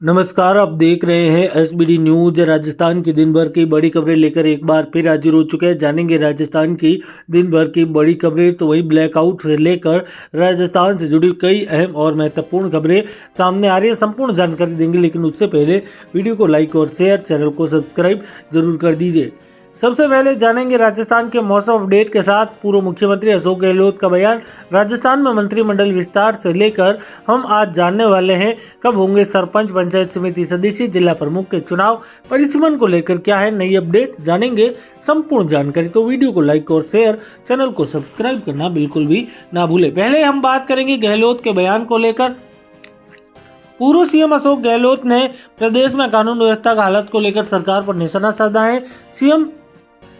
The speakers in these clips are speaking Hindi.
नमस्कार, आप देख रहे हैं एसबीडी न्यूज। राजस्थान की दिन भर की बड़ी खबरें लेकर एक बार फिर हाजिर हो चुके हैं। जानेंगे राजस्थान की दिन भर की बड़ी खबरें, तो वही ब्लैकआउट से लेकर राजस्थान से जुड़ी कई अहम और महत्वपूर्ण खबरें सामने आ रही है। संपूर्ण जानकारी देंगे, लेकिन उससे पहले वीडियो को लाइक और शेयर, चैनल को सब्सक्राइब जरूर कर दीजिए। सबसे पहले जानेंगे राजस्थान के मौसम अपडेट के साथ पूर्व मुख्यमंत्री अशोक गहलोत का बयान। राजस्थान में मंत्रिमंडल विस्तार से लेकर हम आज जानने वाले हैं कब होंगे सरपंच, पंचायत समिति सदस्य, जिला प्रमुख के चुनाव, परिसीमन को लेकर क्या है नई अपडेट, जानेंगे संपूर्ण जानकारी। तो वीडियो को लाइक और शेयर, चैनल को सब्सक्राइब करना बिल्कुल भी ना भूले। पहले हम बात करेंगे गहलोत के बयान को लेकर। पूर्व सीएम अशोक गहलोत ने प्रदेश में कानून व्यवस्था की हालत को लेकर सरकार पर निशाना साधा है। सीएम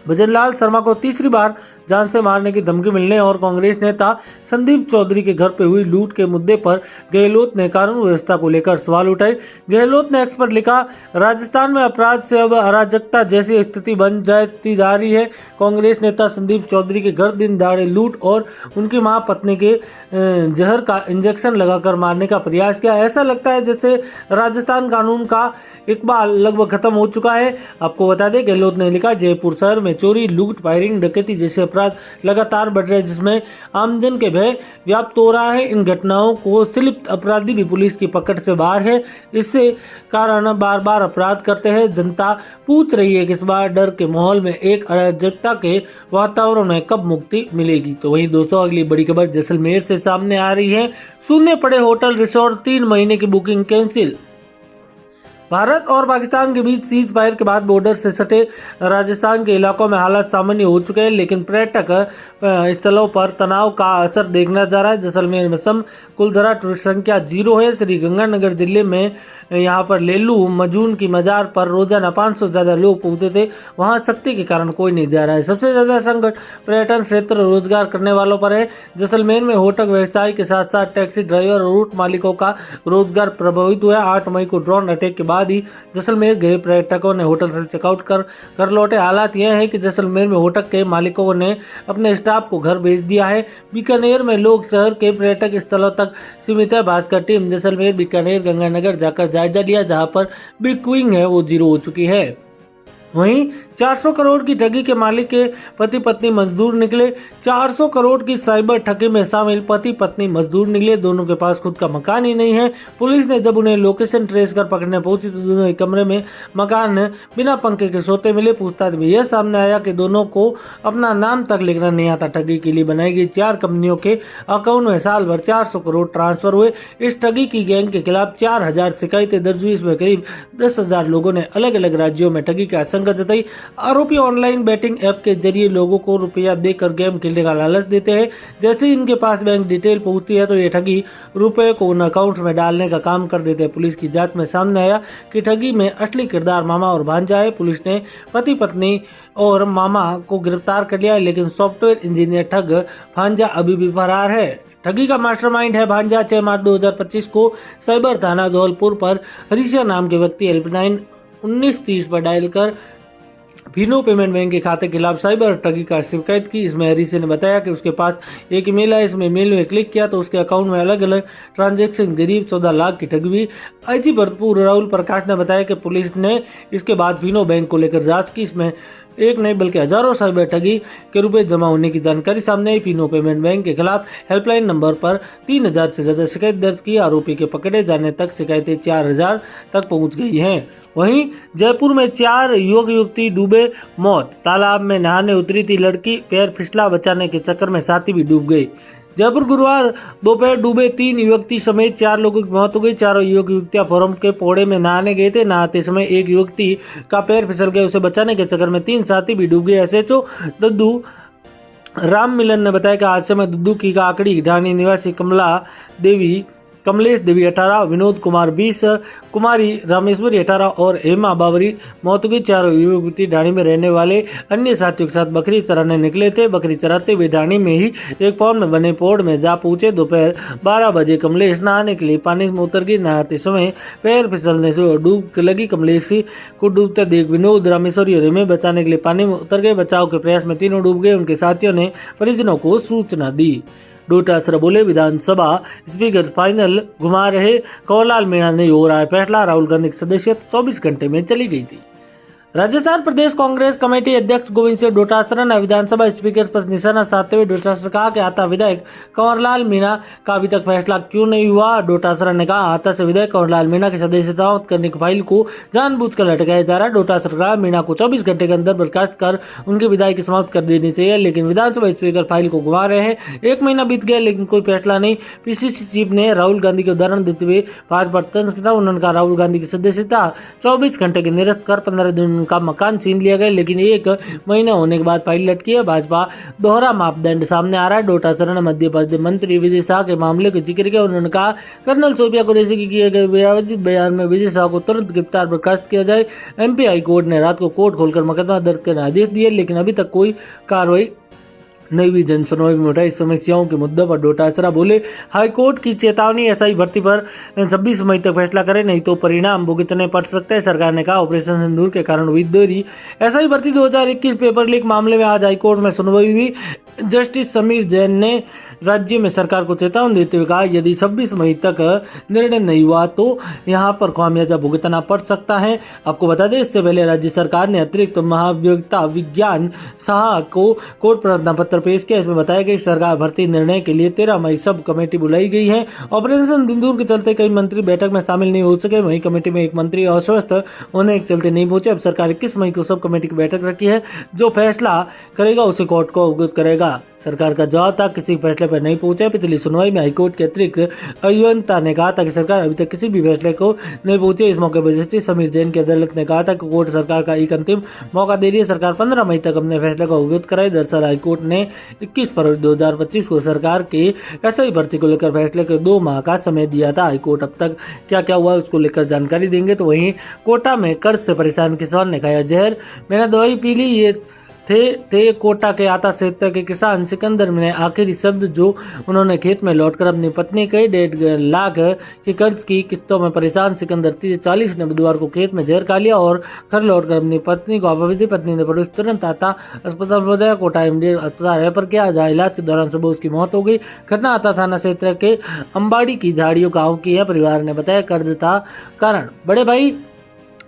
भजनलाल शर्मा को तीसरी बार जान से मारने की धमकी मिलने और कांग्रेस नेता संदीप चौधरी के घर पर हुई लूट के मुद्दे पर गहलोत ने कानून व्यवस्था को लेकर सवाल उठाए। गहलोत ने एक्स पर लिखा, राजस्थान में अपराध से अब अराजकता जैसी स्थिति बन जाती जा रही है। कांग्रेस नेता संदीप चौधरी के घर दिन दहाड़े लूट और उनकी मां पत्नी के जहर का इंजेक्शन लगाकर मारने का प्रयास किया। ऐसा लगता है जैसे राजस्थान कानून का इकबाल लगभग खत्म हो चुका है। आपको बता दें, गहलोत ने लिखा, जयपुर शहर में चोरी, लूट, फायरिंग, डकैती जैसे अपराध लगातार बढ़ रहे हैं, जिसमें आमजन के भय व्याप्त हो रहा है। इन घटनाओं को संलिप्त अपराधी भी पुलिस की पकड़ से बाहर है। इससे कारण बार बार अपराध करते हैं। जनता पूछ रही है कि इस बार डर के माहौल में, एक अराजकता के वातावरण में कब मुक्ति मिलेगी। तो वहीं दोस्तों, अगली बड़ी खबर जैसलमेर से सामने आ रही है। शून्य पड़े होटल रिसोर्ट, 3 महीने की बुकिंग कैंसिल। भारत और पाकिस्तान के बीच सीज फायर के बाद बॉर्डर से सटे राजस्थान के इलाकों में हालात सामान्य हो चुके हैं, लेकिन पर्यटक स्थलों पर तनाव का असर देखना जा रहा है। जैसलमेर में कुलधरा टूरिस्ट संख्या 0 है। श्री गंगानगर जिले में यहाँ पर लेलू मजून की मजार पर रोजाना 500 से ज्यादा लोग पहुंचते थे। वहाँ सख्ती के कारण कोई नहीं जा रहा है। सबसे ज्यादा संकट पर्यटन क्षेत्र रोजगार करने वालों पर है। जैसलमेर में होटल व्यवसाय के साथ साथ टैक्सी ड्राइवर और रूट मालिकों का रोजगार प्रभावित हुआ है। 8 मई को ड्रोन अटैक के बाद ही जैसलमेर गए पर्यटकों ने होटल से चेकआउट कर लौटे। हालात यह है कि जैसलमेर में होटल के मालिकों ने अपने स्टाफ को घर भेज दिया है। बीकानेर में लोग शहर के पर्यटक स्थलों तक सीमित है। भास्कर टीम जैसलमेर, बीकानेर, गंगानगर जाकर जायजा लिया, जहां पर बिक्विंग है वो 0 हो चुकी है। वहीं 400 करोड़ की ठगी के मालिक के पति पत्नी मजदूर निकले। 400 करोड़ की साइबर ठगी में शामिल पति पत्नी मजदूर निकले। दोनों के पास खुद का मकान ही नहीं है। पुलिस ने जब उन्हें लोकेशन ट्रेस कर पकड़ने पहुंची तो दोनों एक कमरे में मकान बिना पंखे के सोते मिले। पूछताछ में यह सामने आया कि दोनों को अपना नाम तक लिखना नहीं आता। ठगी के लिए बनाई गई 4 कंपनियों के अकाउंट में साल भर 400 करोड़ ट्रांसफर हुए। इस ठगी की गैंग के खिलाफ 4000 शिकायतें दर्ज हुई। इसमें करीब 10,000 लोगों ने अलग अलग राज्यों में ठगी का जताई। आरोपी ऑनलाइन बैटिंग ऐप के जरिए लोगों को रुपया देकर गेम खेलने का लालच देते हैं। जैसे ही इनके पास बैंक डिटेल पहुंचती है तो ये ठगी रुपए को उन अकाउंट में डालने का काम कर देते हैं। पुलिस की जांच में सामने आया कि ठगी में असली किरदार मामा और भांजा है। पुलिस ने पति पत्नी और मामा को गिरफ्तार कर लिया है, लेकिन सॉफ्टवेयर इंजीनियर ठग भांजा अभी भी फरार है। ठगी का मास्टरमाइंड है भांजा। 6 मार्च 2025 को साइबर थाना धौलपुर पर हरीशा नाम के व्यक्ति हेल्पलाइन 1930 पर डायल कर फिनो पेमेंट बैंक के खाते के खिलाफ साइबर ठगी का शिकायत की। इसमें हरीशा ने बताया कि उसके पास एक ईमेल है। इसमें ईमेल में क्लिक किया तो उसके अकाउंट में अलग अलग ट्रांजैक्शन करीब 14 लाख की ठगी हुई। आईजी भरतपुर राहुल प्रकाश ने बताया कि पुलिस ने इसके बाद फिनो बैंक को लेकर जांच की। इसमें एक नहीं बल्कि हजारों साइबर ठगी के रुपए जमा होने की जानकारी सामने आई। फिनो पेमेंट बैंक के खिलाफ हेल्पलाइन नंबर पर 3000 से ज्यादा शिकायत दर्ज की। आरोपी के पकड़े जाने तक शिकायतें 4000 तक पहुंच गई हैं। वहीं जयपुर में 4 युवक युवती डूबे, मौत। तालाब में नहाने उतरी थी लड़की, पैर फिसला, बचाने के चक्कर में साथी भी डूब गई। जयपुर गुरुवार दोपहर डूबे 3 युवती समेत 4 लोगों की मौत हो गई। चारों युवक युवतियां फोरम के पौड़े में नहाने गए थे। नहाते समय एक युवती का पैर फिसल गया। उसे बचाने के चक्कर में 3 साथी भी डूब गए। एसएचओ दद्दू राम मिलन ने बताया कि हादसे में दुद्दू की काकड़ी ढाणी निवासी कमलेश देवी 18, विनोद कुमार 20, कुमारी रामेश्वरी 18 और हेमा बावरी मौत हुई। 4 युवती ढाणी में रहने वाले अन्य साथियों के साथ बकरी चराने निकले थे। बकरी चराते हुए ढाणी में ही एक पौड़ में बने पौड़ में जा पहुंचे। दोपहर 12 बजे कमलेश नहाने के लिए पानी में उतर गई। नहाते समय पैर फिसलने से डूब लगी। कमलेश को डूबते देख विनोद, रामेश्वरी और हेमा बचाने के लिए पानी में उतर गए। बचाव के प्रयास में तीनों डूब गए। उनके साथियों ने परिजनों को सूचना दी। डोटासरा बोले, विधानसभा स्पीकर फाइनल घुमा रहे कंवरलाल मीणा ने हो रहा है फैसला, राहुल गांधी की सदस्यता 24 घंटे में चली गई थी। राजस्थान प्रदेश कांग्रेस कमेटी अध्यक्ष गोविंद सिंह डोटासरा ने विधानसभा स्पीकर पर निशाना साधते हुए डोटासरा कहा कि आता विधायक कंवरलाल मीणा का अभी तक फैसला क्यों नहीं हुआ। डोटासरा ने कहा, आता से विधायक कंवरलाल मीणा की सदस्यता करने की फाइल को जानबूझकर लटकाया जा रहा है। डोटासरा कहा, मीणा को 24 घंटे के अंदर बर्खास्त कर उनकी विधायकी समाप्त कर देनी चाहिए, लेकिन विधानसभा स्पीकर फाइल को घुमा रहे हैं। 1 महीना बीत गया लेकिन कोई फैसला नहीं। पीसीसी चीफ ने राहुल गांधी के उदाहरण देते हुए उन्होंने कहा, राहुल गांधी की सदस्यता 24 घंटे के निरस्त कर 15 दिन का मकान छीन लिया गया, लेकिन 1 महीना होने के बाद फाइल लटकी है। भाजपा दोहरा मापदंड सामने आ रहा है। डोटासरा ने मध्य प्रदेश मंत्री विजय शाह के मामले का जिक्र किया। उन्होंने कहा, कर्नल शोभिया कुरैशी की किए गए विवादित बयान में विजय शाह को तुरंत गिरफ्तार बर्खास्त किया जाए। एमपी हाई कोर्ट ने रात को कोर्ट खोलकर मुकदमा दर्ज करने आदेश दिए, लेकिन अभी तक कोई कार्रवाई नहीं हुई। जनसुनवाई में उठाई समस्याओं के मुद्दों पर डोटासरा बोले, हाईकोर्ट की चेतावनी, एसआई भर्ती पर 26 मई तक फैसला करे, नहीं तो परिणाम भुगतने पड़ सकते हैं। सरकार ने कहा, ऑपरेशन सिंदूर के कारण हुई देरी। एसआई भर्ती 2021 पेपर लीक मामले में आज हाईकोर्ट में सुनवाई हुई। जस्टिस समीर जैन ने राज्य में सरकार को चेतावनी देते हुए कहा, यदि 26 मई तक निर्णय नहीं हुआ तो यहां पर खामियाजा भुगतना पड़ सकता है। आपको बता दें, इससे पहले राज्य सरकार ने अतिरिक्त महाभियोक्ता विज्ञान शाह को कोर्ट प्रार्थना पत्र पेश किया। इसमें बताया गया कि सरकार भर्ती निर्णय के लिए 13 मई सब कमेटी बुलाई गई है। ऑपरेशन सिंदूर के चलते कई मंत्री बैठक में शामिल नहीं हो सके। वहीं कमेटी में एक मंत्री अस्वस्थ होने के चलते नहीं पहुंचे। अब सरकार 21 मई को सब कमेटी की बैठक रखी है। जो फैसला करेगा उसे कोर्ट को अवगत करेगा। सरकार का जवाब था, किसी फैसले पर नहीं पहुंचे। पिछली सुनवाई में हाईकोर्ट के अतिरिक्त अभियंता ने कहा था कि सरकार अभी तक किसी भी फैसले को नहीं पहुंची। इस मौके पर जस्टिस समीर जैन की अदालत ने कहा था कि कोर्ट सरकार का एक अंतिम मौका दे रही है। सरकार 15 मई तक अपने फैसले को अवगत कराए। दरअसल हाईकोर्ट ने 21 फरवरी 2025 को सरकार के एसआई भर्ती को लेकर फैसले के 2 माह का समय दिया था। हाईकोर्ट अब तक क्या क्या हुआ उसको लेकर जानकारी देंगे। तो वहीं कोटा में कर्ज से परेशान किसान ने खाया जहर, मैंने दवाई पी ली। ये थे कोटा के आता क्षेत्र के किसान सिकंदर ने आखिरी शब्द जो उन्होंने खेत में लौटकर अपनी पत्नी के 1.5 लाख के कर्ज की किस्तों में परेशान सिकंदर 40 ने बुधवार को खेत में जहर खा लिया और घर लौटकर अपनी पत्नी को अपनी पत्नी ने पड़ोस तुरंत आता अस्पताल पहुंचाया। कोटा एमडी अस्पताल रेफर किया, जहाँ इलाज के दौरान सुबह उसकी मौत हो गई। घटना आता थाना क्षेत्र के अंबाड़ी की झाड़ियों गाँव की है। परिवार ने बताया कर्ज था कारण। बड़े भाई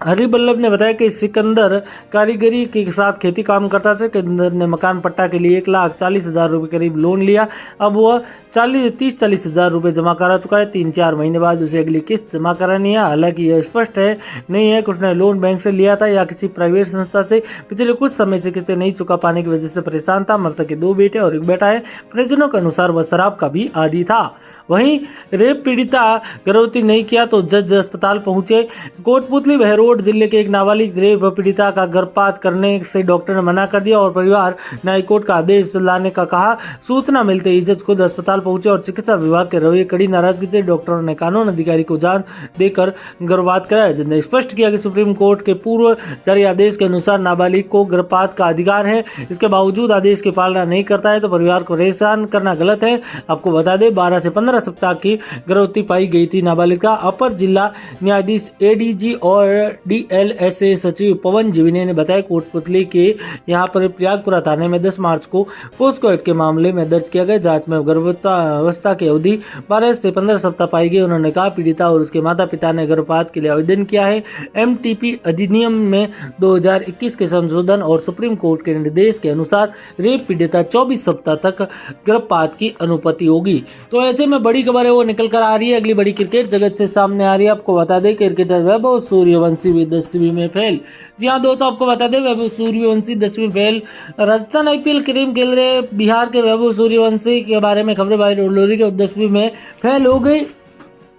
हरिबल्लभ ने बताया कि सिकंदर कारीगरी के साथ खेती काम करता था। सिकंदर ने मकान पट्टा के लिए 1,40,000 रुपये करीब लोन लिया। अब वह 30-40 हज़ार रुपये जमा करा चुका है। 3-4 महीने बाद उसे अगली किस्त जमा करानी है। हालांकि यह स्पष्ट है नहीं है कि उसने लोन बैंक से लिया था या किसी प्राइवेट संस्था से। पिछले कुछ समय से किस्तें नहीं चुका पाने की वजह से परेशान था। मृतक के 2 बेटे और 1 बेटा है। परिजनों के अनुसार वह शराब का भी आदी था। वहीं रेप पीड़िता गर्भवती नहीं किया तो जज अस्पताल पहुंचे। कोटपुतली बहरोड जिले के एक नाबालिग रेप पीड़िता का गर्भपात करने से डॉक्टर ने मना कर दिया और परिवार ने हाईकोर्ट का आदेश लाने का कहा। सूचना मिलते ही जज खुद अस्पताल पहुंचे और चिकित्सा विभाग के रवैये कड़ी नाराजगी से डॉक्टरों ने कानून अधिकारी को जान देकर गर्भपात कराया, जिसने स्पष्ट किया कि सुप्रीम कोर्ट के पूर्व जारी आदेश के अनुसार नाबालिग को गर्भपात का अधिकार है। इसके बावजूद आदेश की पालना नहीं करता है तो परिवार को परेशान करना गलत है। आपको बता दें 12 से 15 सप्ताह की गर्भवती पाई गई थी नाबालिग का। अपर जिला न्यायाधीश एडीजी और डीएलएसए सचिव पवन जीविने ने बताया कोटपुतली के यहाँ पर प्रयागपुरा थाने में 10 मार्च को पोस्को एक्ट के मामले में दर्ज किया गया। जांच में गर्भावस्था की अवधि 12 से 15 सप्ताह पाई गई। उन्होंने कहा पीड़िता और उसके माता पिता ने गर्भपात के लिए आवेदन किया है। एमटीपी अधिनियम में 2021 के संशोधन और सुप्रीम कोर्ट के निर्देश के अनुसार रेप पीड़िता 24 सप्ताह तक गर्भपात की अनुमति होगी। तो ऐसे में बड़ी खबर है वो निकल कर आ रही है। अगली बड़ी क्रिकेट जगत से सामने आ रही है। आपको बता दें क्रिकेटर वैभव सूर्यवंशी भी 10वीं में फेल। जी हाँ दोस्तों, आपको बता दें वैभव सूर्यवंशी 10वीं फेल। राजस्थान आईपीएल क्रीम खेल रहे बिहार के वैभव सूर्यवंशी के बारे में खबरें भाई रोलोरी के 10वीं में फेल हो गई,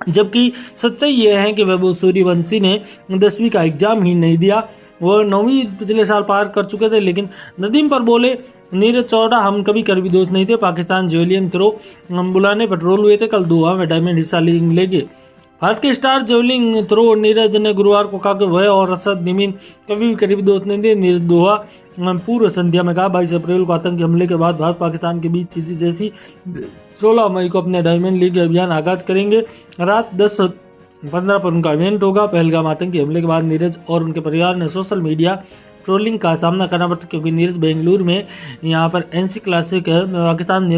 जबकि सच्चाई यह है कि वैभव सूर्यवंशी ने 10वीं का एग्जाम ही नहीं दिया। वह 9वीं पिछले साल पार कर चुके थे। लेकिन नदीम पर बोले नीरज चौड़ा हम कभी कर भी दोस्त नहीं थे। पाकिस्तान जेवलिन थ्रो हम बुलाने पेट्रोल हुए थे। कल दोहा में डायमंड हिस्सा लेंगे। भारत के स्टार जेवलिन थ्रो नीरज ने गुरुवार को कहा कि वह और असद निमीन कभी भी करीबी दोस्त नहीं थे। नीरज दोहा पूर्व संध्या में कहा 22 अप्रैल को आतंकी हमले के बाद भारत पाकिस्तान के बीच चीजें जैसी 16 मई को अपने डायमंड लीग अभियान आगाज करेंगे। रात 10:15 पर उनका इवेंट होगा। पहलगाम आतंकी हमले के बाद नीरज और उनके परिवार ने सोशल मीडिया ट्रोलिंग का सामना करना पड़ता, क्योंकि नीरज बेंगलुरु में यहाँ पर एनसी क्लासिक पाकिस्तान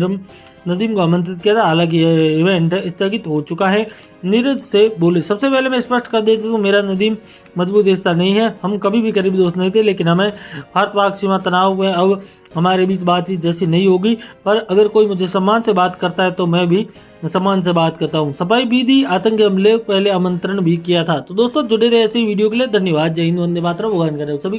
नदीम को आमंत्रित किया था। हालांकि यह इवेंट स्थगित हो चुका है। नीरज से बोले, सबसे पहले मैं स्पष्ट कर देता हूँ, मेरा नदीम मजबूत रिश्ता नहीं है, हम कभी भी करीबी दोस्त नहीं थे, लेकिन हमें भारत पाक सीमा तनाव में अब हमारे बीच बातचीत जैसी नहीं होगी। पर अगर कोई मुझे सम्मान से बात करता है तो मैं भी सम्मान से बात करता हूँ। सफाई भी दी, आतंकी हमले पहले आमंत्रण भी किया था। तो दोस्तों जुड़े रहे ऐसी वीडियो के लिए। धन्यवाद। जय हिंद, वंदे मातरम, भगवान करे सभी